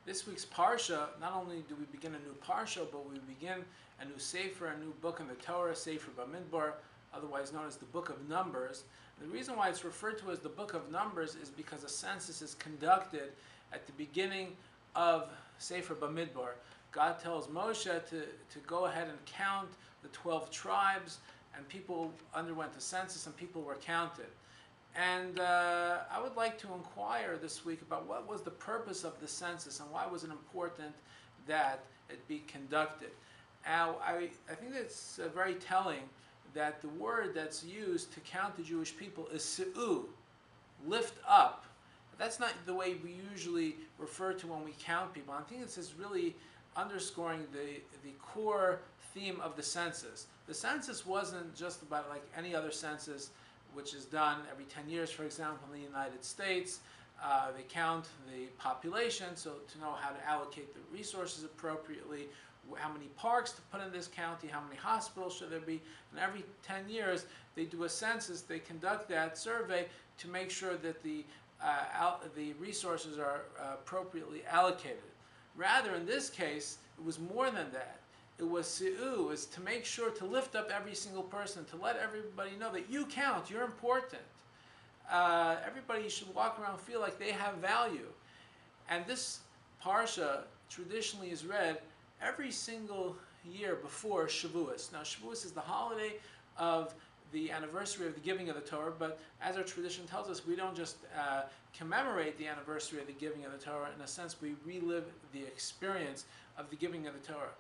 This week's Parsha, not only do we begin a new Parsha, but we begin a new Sefer, a new book in the Torah, Sefer Bamidbar, otherwise known as the Book of Numbers. And the reason why it's referred to as the Book of Numbers is because a census is conducted at the beginning of Sefer Bamidbar. God tells Moshe to go ahead and count the 12 tribes, and people underwent a census and people were counted. And I would like to inquire this week about what was the purpose of the census and why was it important that it be conducted. Now, I think it's very telling that the word that's used to count the Jewish people is se'u, lift up. That's not the way we usually refer to when we count people. I think this is really underscoring the core theme of the census. The census wasn't just about like any other census, which is done every 10 years, for example, in the United States. They count the population, so to know how to allocate the resources appropriately, how many parks to put in this county, how many hospitals should there be, and every 10 years they do a census, they conduct that survey to make sure that the resources are appropriately allocated. Rather, in this case, it was more than that. It was se'u, is to make sure to lift up every single person, to let everybody know that you count, you're important. Everybody should walk around and feel like they have value. And this Parsha traditionally is read every single year before Shavuos. Now, Shavuos is the holiday of the anniversary of the giving of the Torah, but as our tradition tells us, we don't just commemorate the anniversary of the giving of the Torah. In a sense, we relive the experience of the giving of the Torah.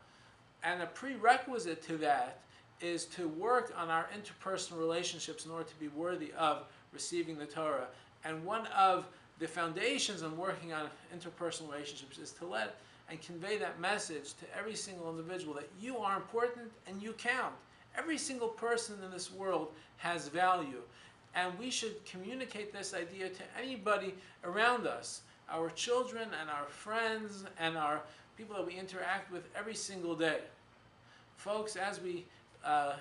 And a prerequisite to that is to work on our interpersonal relationships in order to be worthy of receiving the Torah. And one of the foundations on working on interpersonal relationships is to let and convey that message to every single individual that you are important and you count. Every single person in this world has value. And we should communicate this idea to anybody around us, our children and our friends and our people that we interact with every single day. Folks, as we are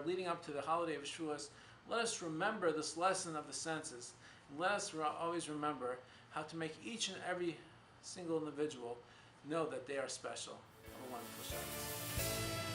leading up to the holiday of Shavuos, let us remember this lesson of the census. And let us always remember how to make each and every single individual know that they are special. Have a wonderful Shavuos.